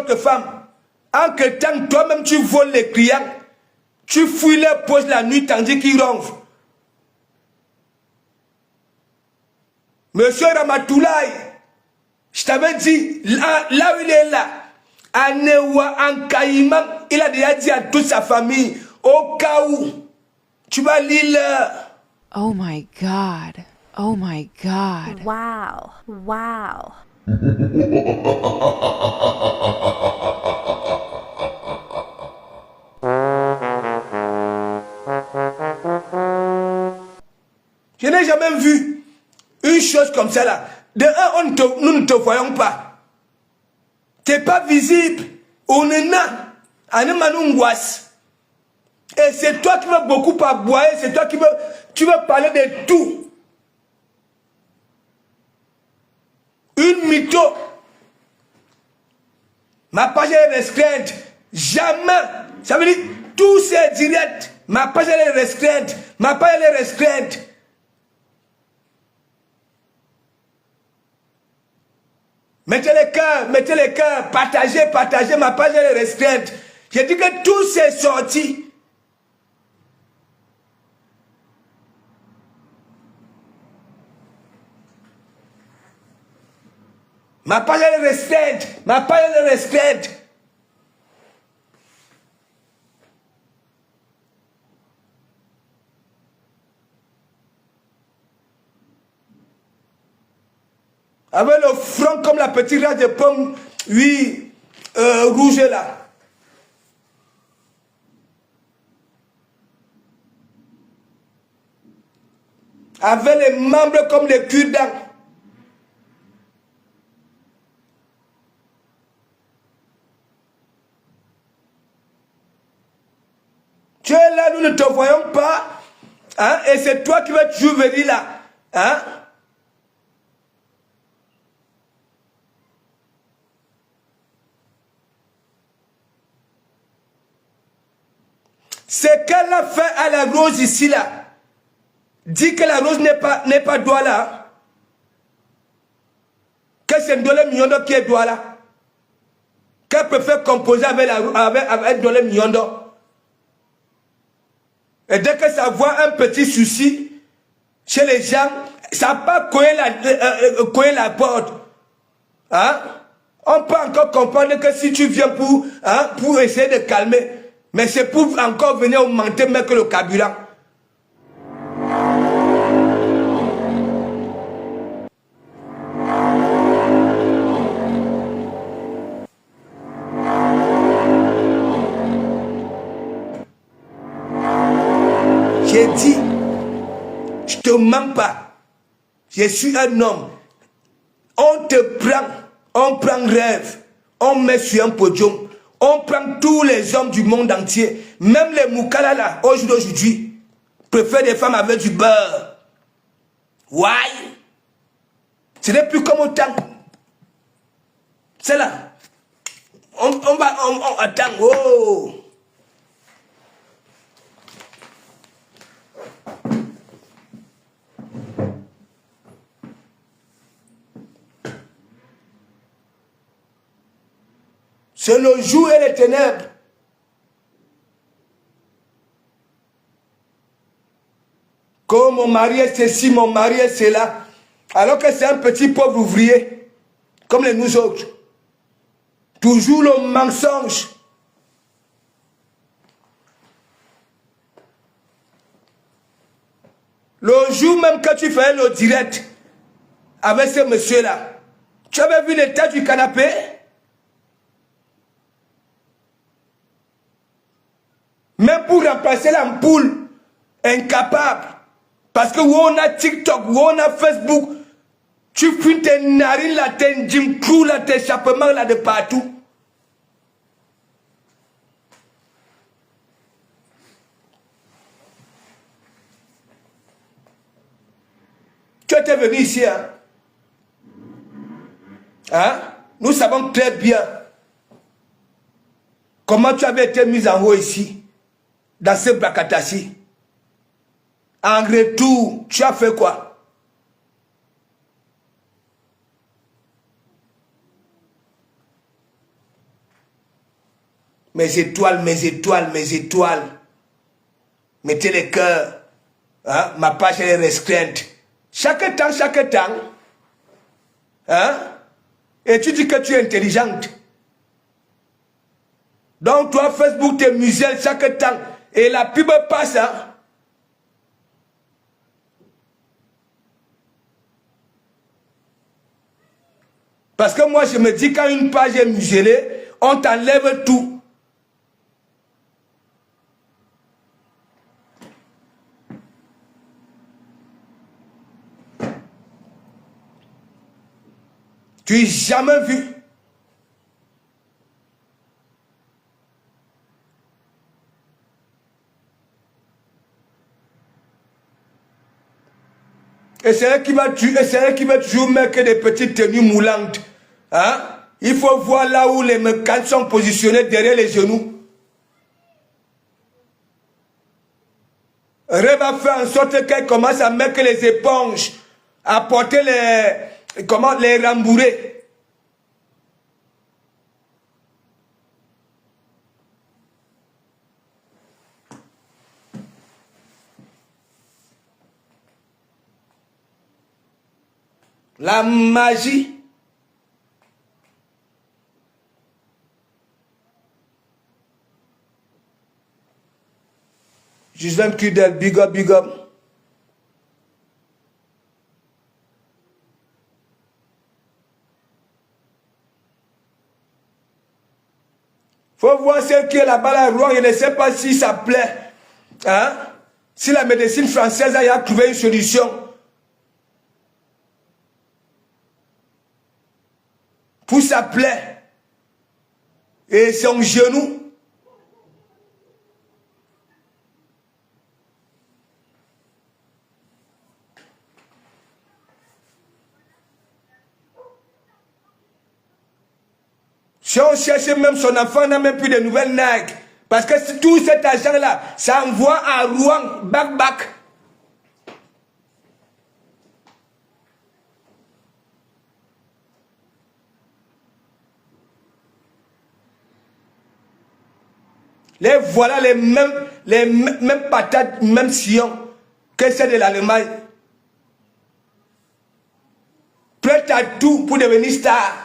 d'autres femmes. En que tant toi-même tu voles les clients, tu fouilles les poches la nuit tandis qu'ils ronflent. Monsieur Ramatoulaye, je t'avais dit, là où il est là, à Newa, en Caïman, il a déjà dit à toute sa famille, au cas où, tu vas lire. Oh my God. Oh my God. Wow. Wow. Je n'ai jamais vu une chose comme ça là. De un, nous ne te voyons pas. Tu n'es pas visible. On est là. Et c'est toi qui veux beaucoup aboyer. C'est toi qui tu veux parler de tout. Une mytho. Ma page est restreinte. Jamais. Ça veut dire, tout c'est direct. Ma page est restreinte. Ma page est restreinte. Mettez les cœurs, partagez, ma page est restreinte. J'ai dit que tout s'est sorti. Ma page est restreinte, ma page est restreinte. Avec le front comme la petite race de pomme, oui, rouge là. Avec les membres comme les cure-dents. Tu es là, nous ne te voyons pas. Hein, et c'est toi qui vas toujours venir là. Hein? Ce qu'elle a fait à la rose ici là. Dit que la rose n'est pas Douala. Que c'est Ndolé Miondo qui est Douala. Qu'elle préfère composer avec Ndolé Miondo. Et dès que ça voit un petit souci chez les gens, ça n'a pas cogné la porte. Hein? On peut encore comprendre que si tu viens pour essayer de calmer, mais c'est pour encore venir augmenter même que le carburant. J'ai dit, je te mens pas. Je suis un homme. On te prend, on prend rêve, on met sur un podium, on prend tous les hommes du monde entier, même les Moukala là, aujourd'hui, préfèrent des femmes avec du beurre. Why? Ce n'est plus comme autant. C'est là. Attends, oh. C'est le jour et les ténèbres. Comme mon mari est ceci, mon mari est cela. Alors que c'est un petit pauvre ouvrier, comme les nous autres. Toujours le mensonge. Le jour même que tu faisais le direct avec ce monsieur-là, tu avais vu l'état du canapé? Même pour remplacer l'ampoule, incapable. Parce que où on a TikTok, où on a Facebook, tu fuis tes narines là, tes Jim Crew là, tes échappements là de partout. Tu étais venu ici, hein? Hein? Nous savons très bien comment tu avais été mis en haut ici, dans ce Brakatassi. En retour, tu as fait quoi? Mes étoiles, mes étoiles, mes étoiles. Mettez les cœurs. Hein? Ma page elle est restreinte. Chaque temps. Hein? Et tu dis que tu es intelligente. Donc toi, Facebook te muselle chaque temps. Et la pub passe. Hein? Parce que moi, je me dis, quand une page est muselée, on t'enlève tout. Tu n'as jamais vu. Et c'est elle qui va toujours mettre des petites tenues moulantes. Hein? Il faut voir là où les mécanes sont positionnés derrière les genoux. Rêve va faire en sorte qu'elle commence à mettre les éponges, à porter les rembourrés. La magie. Justin Kudel, big up, big up. Faut voir celle qui est là-bas, la Rouen, je ne sais pas si ça plaît. Hein? Si la médecine française a trouvé une solution. Pour sa plaie. Et son genou. Si on cherche même son enfant, n'a même plus de nouvelles nègres. Parce que tout cet argent-là, ça envoie à Rouen, back. Les voilà les mêmes patates, même sillons que celles de l'Allemagne. Prête à tout pour devenir star.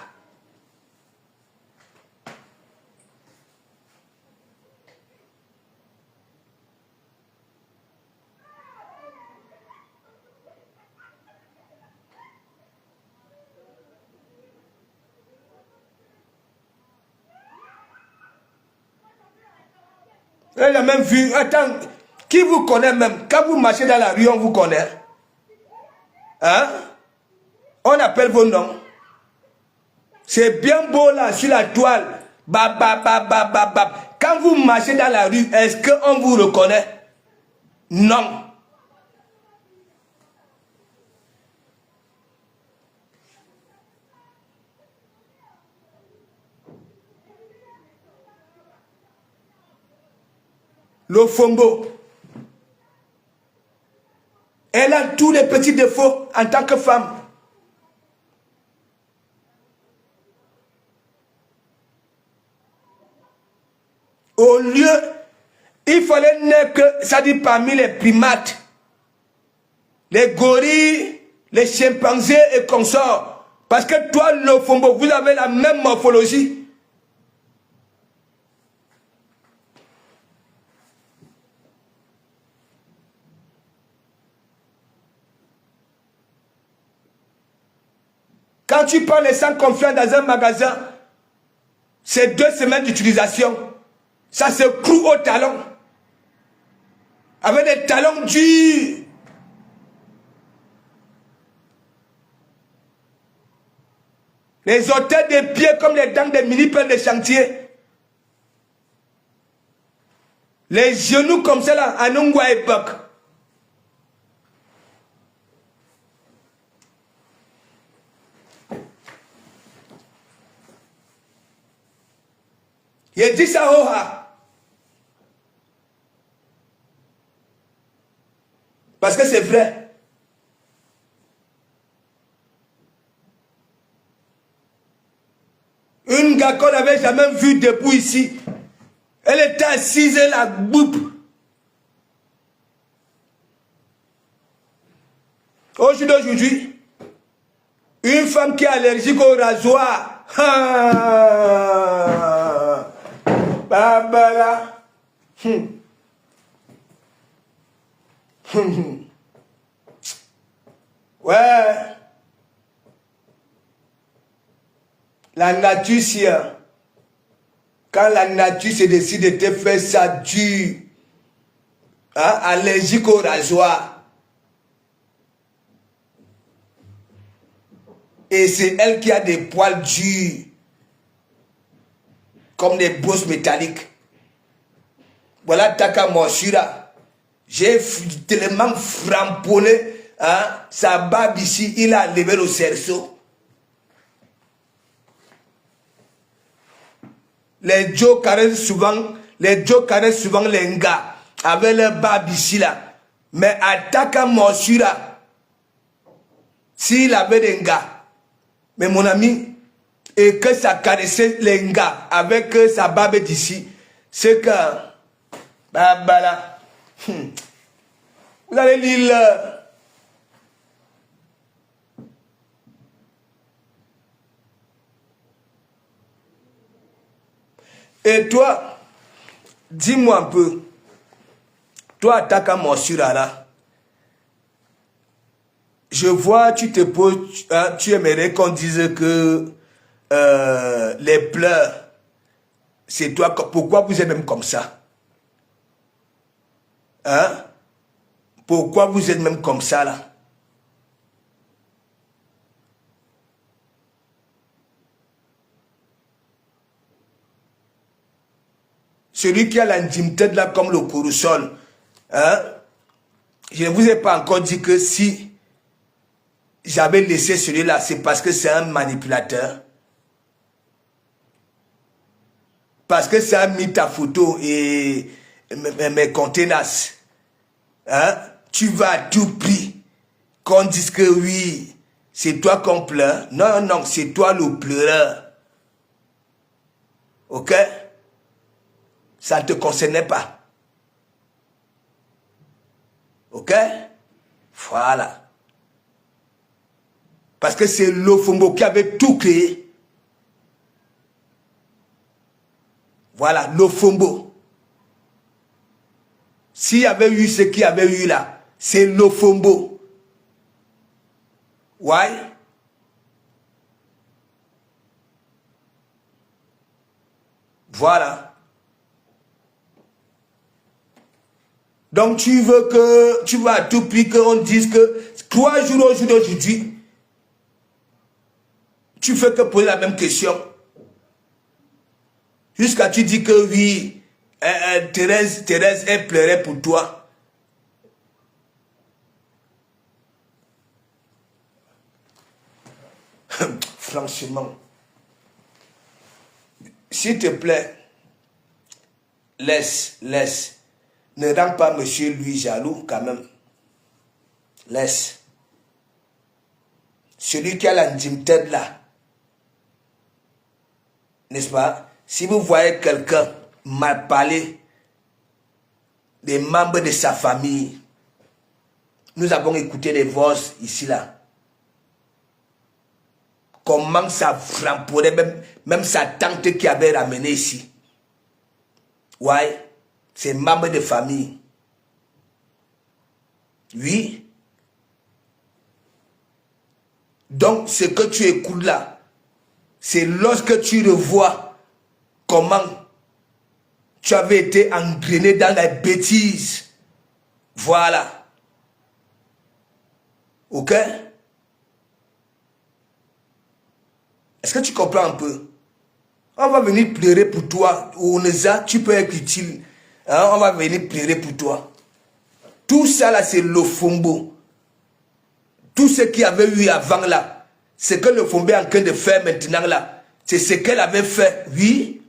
Elle a même vu, attends, qui vous connaît même? Quand vous marchez dans la rue, on vous connaît. Hein? On appelle vos noms. C'est bien beau là, sur la toile. Quand vous marchez dans la rue, est-ce qu'on vous reconnaît? Non. Le Fombo. Elle a tous les petits défauts en tant que femme. Au lieu, il fallait naître, ça dit parmi les primates, les gorilles, les chimpanzés et consorts. Parce que toi, le Fombo, vous avez la même morphologie. Quand tu prends les 100 confiants dans un magasin, c'est 2 semaines d'utilisation. Ça se cloue au talon. Avec des talons durs. Les orteils des pieds comme les dents des mini-pelles de chantier. Les genoux comme ça là, en Ongwa époque. Il dit ça, Oha. Parce que c'est vrai. Une gars qu'on n'avait jamais vu debout ici. Elle était assise, la boupe. Aujourd'hui, une femme qui est allergique au rasoir. Babala. Ouais. La nature, si, quand la nature se décide de te faire ça dur, hein, allergique au rasoir, et c'est elle qui a des poils durs, comme des brosses métalliques. Voilà Taka Morsura. J'ai tellement framponné, hein, sa barbe ici, il a levé le cerceau. Les Joe caressent souvent les gars avec leur barbe ici là. Mais à Taka Morsura, s'il avait des gars, mais mon ami, et que ça caressait les gars avec sa barbe d'ici, c'est que, bah, vous allez lire et toi, dis-moi un peu, toi, Taka Morsura là, je vois, tu te poses, hein, tu aimerais qu'on dise que les pleurs, c'est toi, pourquoi vous êtes même comme ça? Hein? Pourquoi vous êtes même comme ça là? Celui qui a l'intimité là comme le corusol, hein? Je ne vous ai pas encore dit que si j'avais laissé celui-là, c'est parce que c'est un manipulateur. Parce que ça a mis ta photo et mes conteneurs. Hein? Tu vas à tout prix qu'on dise que oui, c'est toi qu'on pleure. Non, non, c'est toi le pleureur. Ok? Ça ne te concernait pas. Ok? Voilà. Parce que c'est Lofombo qui avait tout créé. Voilà, Lofombo. S'il y avait eu ce qu'il y avait eu là, c'est Lofombo. Ouais? Voilà. Donc tu veux que, tu vas à tout prix qu'on dise que 3 jours au jour d'aujourd'hui, tu fais que poser la même question. Jusqu'à tu dis que oui, Thérèse, elle pleurait pour toi. Franchement, s'il te plaît, laisse. Ne rends pas monsieur lui jaloux quand même. Laisse. Celui qui a l'intimité là, n'est-ce pas? Si vous voyez quelqu'un mal parler des membres de sa famille, nous avons écouté les voix ici là. Comment ça frappait même sa tante qui avait ramené ici. Ouais. C'est membre de famille. Oui. Donc, ce que tu écoutes là, c'est lorsque tu revois comment tu avais été engrainé dans la bêtise. Voilà. Ok? Est-ce que tu comprends un peu? On va venir pleurer pour toi. Oneza, tu peux être utile. Hein, on va venir pleurer pour toi. Tout ça là, c'est Lofombo. Tout ce qu'il y avait eu avant là, ce que Lofombo est en train de faire maintenant là, c'est ce qu'elle avait fait, oui.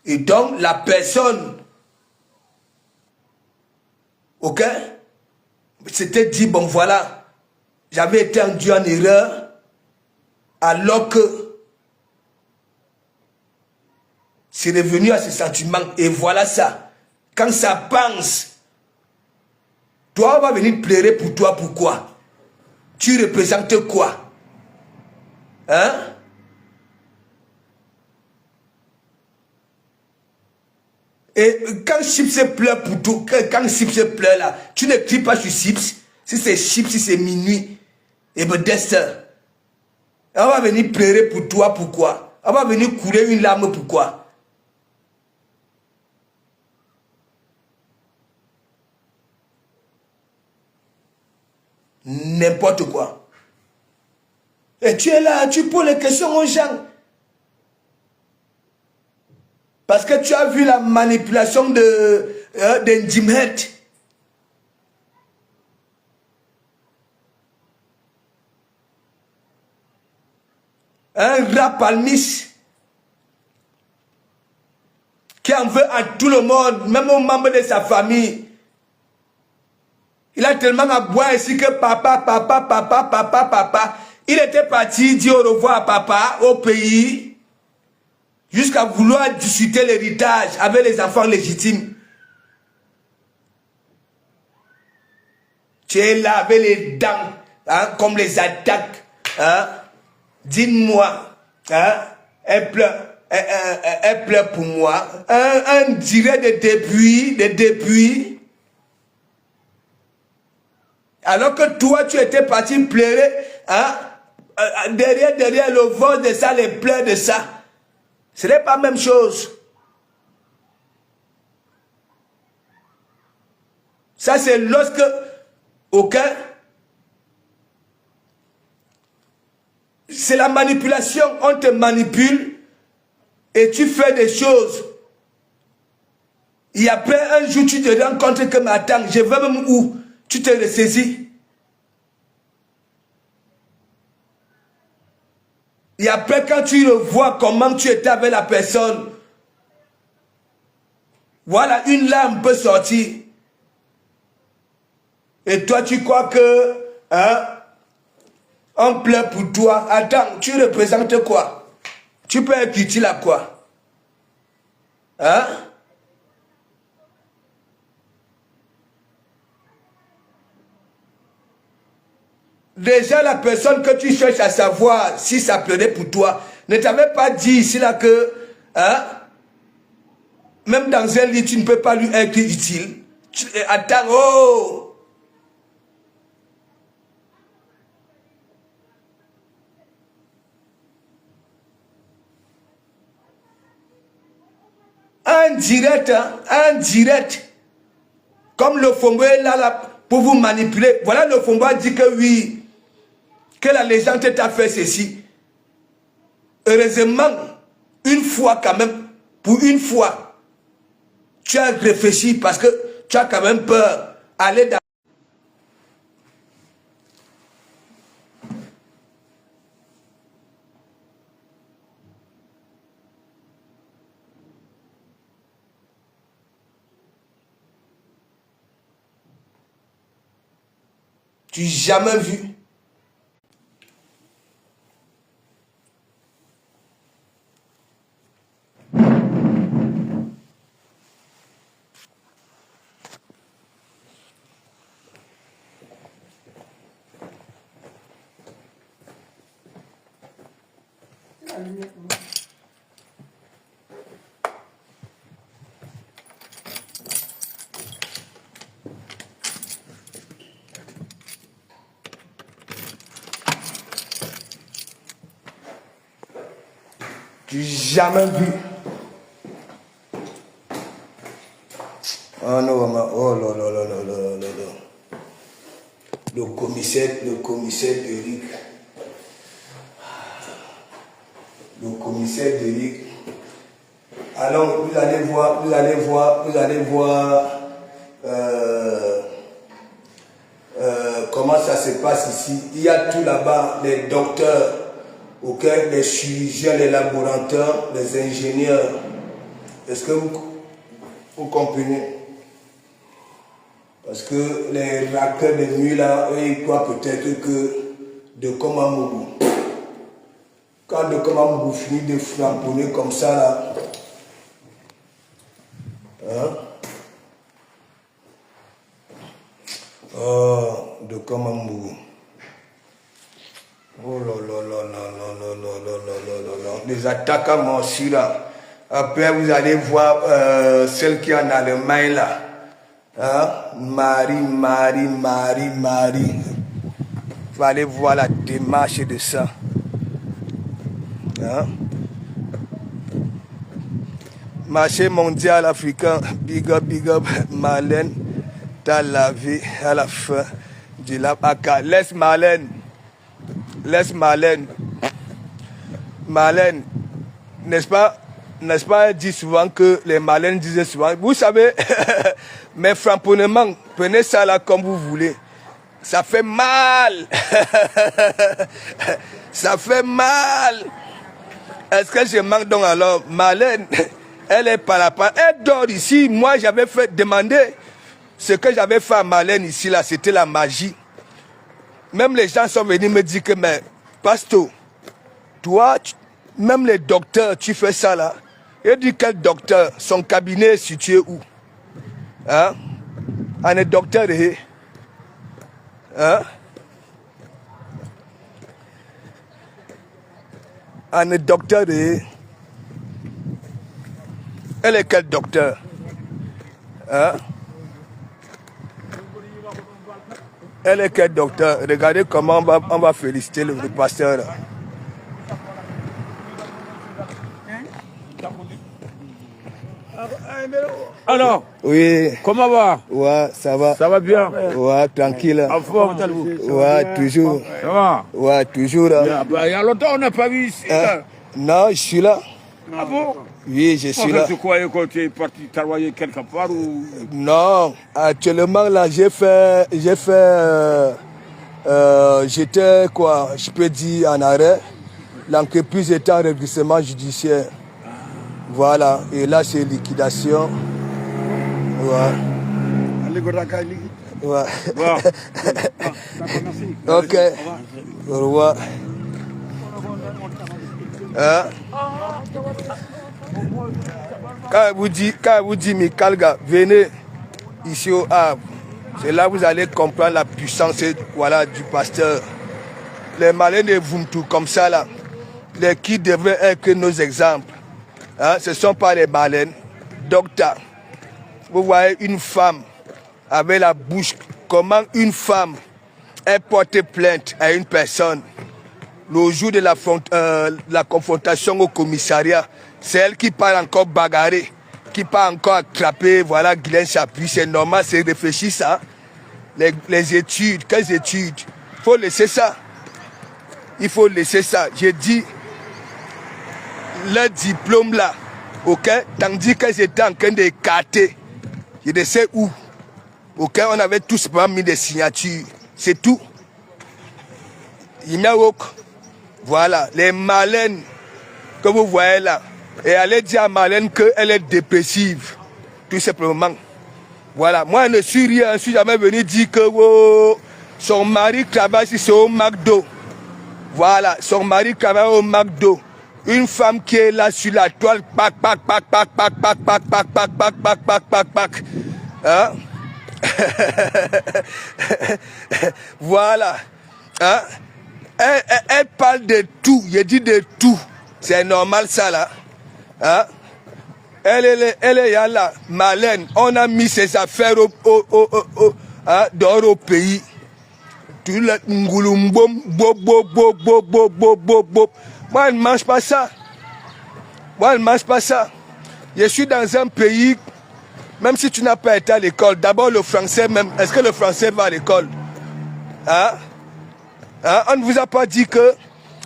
Et donc, la personne, ok, c'était dit, bon voilà, j'avais été induit en erreur, alors que c'est revenu à ce sentiment. Et voilà ça. Quand ça pense, toi, on va venir pleurer pour toi. Pourquoi? Tu représentes quoi? Hein? Et quand Chips pleure pour tout, quand Chips pleure là, tu ne cries pas sur Chips. Si c'est Chips, si c'est minuit, et Modeste, on va venir pleurer pour toi. Pourquoi? On va venir couler une larme. Pourquoi? N'importe quoi. Et tu es là, tu poses les questions aux gens. Parce que tu as vu la manipulation de Jimhead. Un rap palmis qui en veut à tout le monde, même aux membres de sa famille. Il a tellement à boire ici que papa. Il était parti dire au revoir à papa, au pays, jusqu'à vouloir discuter l'héritage avec les enfants légitimes. Tu es là avec les dents, hein, comme les attaques. Hein. Dis-moi, hein, elle pleure pour moi. Un direct de depuis. Alors que toi, tu étais parti pleurer, hein, derrière le vol de ça, les pleurs de ça. Ce n'est pas la même chose. Ça, c'est lorsque aucun... C'est la manipulation. On te manipule et tu fais des choses. Et après, un jour, tu te rends compte que, mais attends, je vais même où? Tu te ressaisis. Et après, quand tu revois comment tu étais avec la personne, voilà, une larme peut sortir. Et toi, tu crois que, hein, on pleure pour toi. Attends, tu représentes quoi? Tu peux être utile à quoi? Hein? Déjà, la personne que tu cherches à savoir si ça pleurait pour toi ne t'avait pas dit ici là que, hein, même dans un lit, tu ne peux pas lui être utile. Attends, oh! En direct, hein, en direct. Comme le Fombo est là pour vous manipuler. Voilà, le Fombo a dit que oui, que la légende t'a fait ceci. Heureusement, une fois quand même, pour une fois, tu as réfléchi parce que tu as quand même peur d'aller dans... Tu n'as jamais vu. Tu n'as jamais vu. Oh non, oh là là là là là là là. Le commissaire d'Eric. Le commissaire d'Eric. Alors, vous allez voir comment ça se passe ici. Il y a tout là-bas, les docteurs, okay, les chirurgiens, les laboratoires, les ingénieurs. Est-ce que vous comprenez? Parce que les raqueurs de nuit là, eux, ils croient peut-être que de Komamougou. Quand de Komamougou finit de flamponner comme ça là, hein? Oh, de Komamougou. Oh là là là là là là là là là là là. Les attaques à Mansour là. Après vous allez voir celle qui est en Allemagne là. Hein? Marie. Vous allez voir la démarche de ça. Hein? Marché mondial africain, big up, Marlène, t'as lavé à la fin du lapaka. Laisse Marlène. Marlène, n'est-ce pas, elle dit souvent que les Marlènes disaient souvent, vous savez, mes framponnements, prenez ça là comme vous voulez. Ça fait mal. Ça fait mal. Est-ce que je manque donc alors? Marlène, elle est par la part. Elle dort ici. Moi, j'avais fait demander ce que j'avais fait à Marlène ici, là, c'était la magie. Même les gens sont venus me dire que, mais, Pasto, toi, même les docteurs, tu fais ça là. Et dit quel docteur? Son cabinet est situé où? Hein? On est docteur de... Hein? On est docteur de... Elle est quel docteur? Hein? Elle est quel docteur? Regardez comment on va féliciter le pasteur. Là. Alors, oui. Comment va? Ouais, ça va. Ça va bien? Ouais, tranquille. En forme? Ouais, toujours. Ça va? Ouais, toujours. Là. Il y a longtemps on n'a pas vu ici. Non, je suis là. Ah bon? Oui, je suis là. Tu croyais que tu es parti travailler quelque part ou... Non, actuellement là, j'étais quoi, je peux dire en arrêt. L'entreprise était en réglissement judiciaire. Voilà, et là c'est liquidation. Ouais. Ouais. Bon. Ok. Au revoir. Hein? Quand vous dit Mikalga, venez ici au Havre. C'est là que vous allez comprendre la puissance voilà, du pasteur. Les malins de Vumtou comme ça là, les qui devraient être nos exemples. Hein? Ce ne sont pas les malins. Docteur, vous voyez une femme avec la bouche, comment une femme est portée plainte à une personne. Le jour de la confrontation au commissariat, c'est elle qui part encore bagarrer, qui part encore attraper, voilà, Guylaine Chapuis. C'est normal, c'est réfléchir ça. Les études, quelles études? Il faut laisser ça. Il faut laisser ça. J'ai dit, le diplôme là, ok, tandis que j'étais en train d'écarter, je ne sais où, ok, on avait tous pas mis des signatures, c'est tout. Il n'y a aucun. Voilà, les Marlènes que vous voyez là, et allez dire à Marlène qu'elle est dépressive, tout simplement. Voilà, moi je ne suis rien, je ne suis jamais venu dire que oh, son mari travaille ici au McDo. Voilà, son mari travaille au McDo. Une femme qui est là sur la toile, pac. Hein? Voilà. Hein? Elle parle de tout, je dis de tout. C'est normal ça là. Hein? Elle est là, Marlène. On a mis ses affaires dehors au pays. Tout le ngoulumbom, Moi, je ne mange pas ça. Je suis dans un pays, même si tu n'as pas été à l'école, d'abord le français même. Est-ce que le français va à l'école? Hein? Hein? On ne vous a pas dit que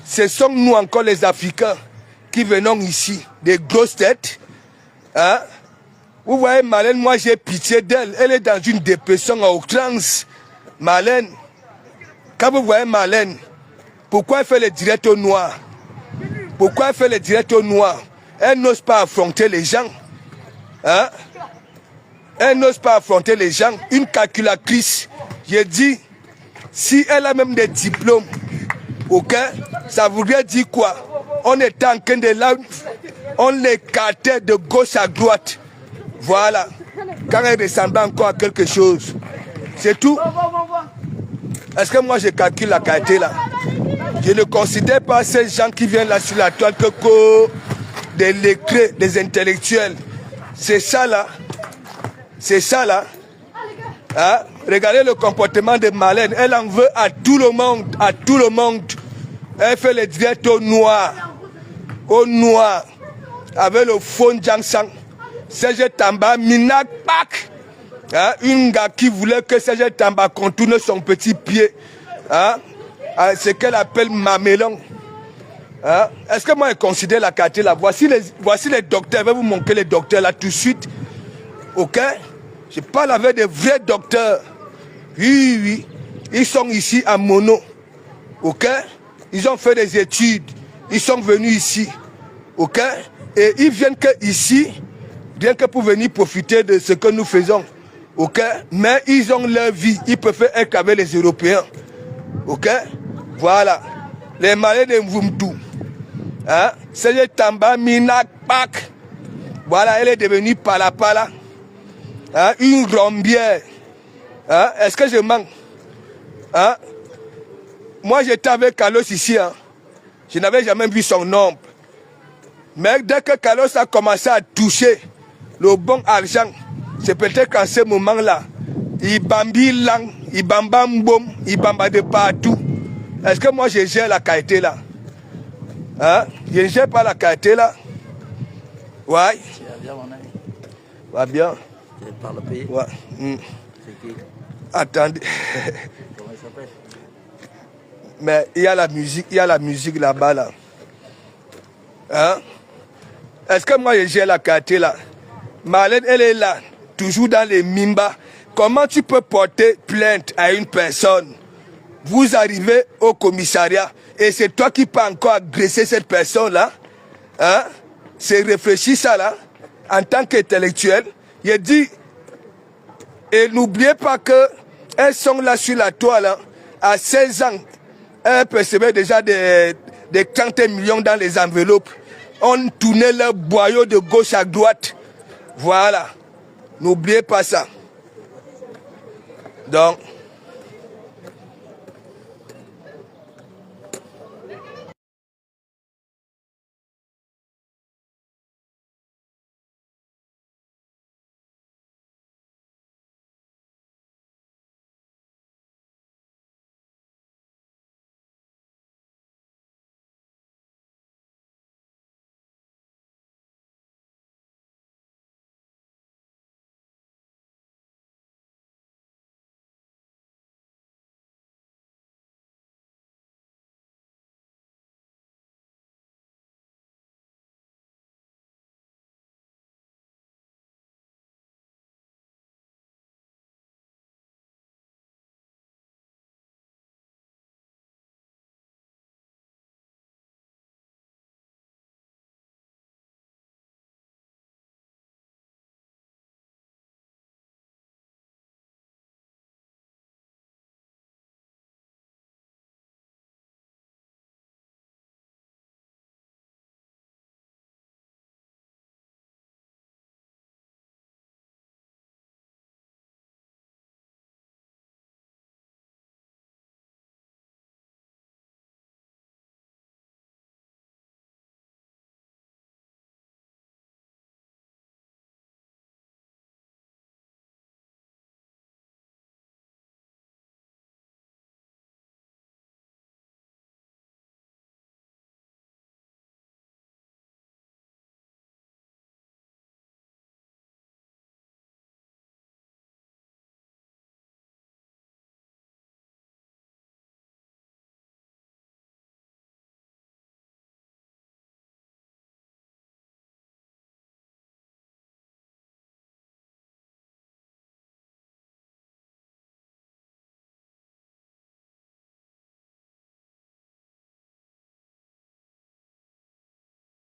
ce sont nous encore les Africains qui venons ici, des grosses têtes. Hein? Vous voyez Marlène, moi j'ai pitié d'elle. Elle est dans une dépression à outrance. Marlène, quand vous voyez Marlène, pourquoi elle fait les directs au noir? Pourquoi elle fait les directs au noir? Elle n'ose pas affronter les gens. Hein? Elle n'ose pas affronter les gens. Une calculatrice. J'ai dit, si elle a même des diplômes, ok, ça voudrait dire quoi? On était en train de là, on l'écartait de gauche à droite. Voilà. Quand elle ressemblait encore à quelque chose. C'est tout. Est-ce que moi je calcule la qualité là? Je ne considère pas ces gens qui viennent là sur la toile que des lettrés, des intellectuels. C'est ça là. C'est ça là. Hein? Regardez le comportement de Marlène. Elle en veut à tout le monde. À tout le monde. Elle fait les directs au noir. Au noir. Avec le faux Jangsang. Serge Tamba, Minak Pak. Hein? Une gars qui voulait que Serge Tamba contourne son petit pied. Hein? Ce qu'elle appelle Mamelon. Hein? Est-ce que moi je considère la qualité là? Voici les docteurs. Je vais vous montrer les docteurs là tout de suite. Ok? Je parle avec des vrais docteurs. Oui, oui. Ils sont ici à Mono. Ok? Ils ont fait des études. Ils sont venus ici. Ok? Et ils viennent que ici, rien que pour venir profiter de ce que nous faisons. Ok? Mais ils ont leur vie. Ils peuvent être avec les Européens. Ok? Voilà. Les malais de Mvumtu. Hein? C'est Tamba Minak Pak. Voilà, elle est devenue Palapala. Hein? Une rombière. Hein? Est-ce que je manque? Hein? Moi, j'étais avec Carlos ici. Hein? Je n'avais jamais vu son ombre. Mais dès que Carlos a commencé à toucher le bon argent, c'est peut-être qu'en ce moment-là, il bambi lang, il bamba mbom, il bamba de partout. Est-ce que moi, je gère la qualité là? Hein? Je ne gère pas la qualité là. Ouais. Tu vas bien, mon ami? Va bien. Tu parles le pays? Ouais. C'est qui? Attendez. Comment il s'appelle? Mais il y a la musique là-bas là. Hein? Est-ce que moi je gère la qualité là? Marlène, elle est là, toujours dans les Mimba. Comment tu peux porter plainte à une personne? Vous arrivez au commissariat et c'est toi qui peux encore agresser cette personne là? Hein? C'est réfléchir ça là, en tant qu'intellectuel. Il dit, et n'oubliez pas que elles sont là sur la toile, hein, à 16 ans. Elles percevaient déjà des 30 millions dans les enveloppes. On tournait leur boyau de gauche à droite. Voilà. N'oubliez pas ça. Donc,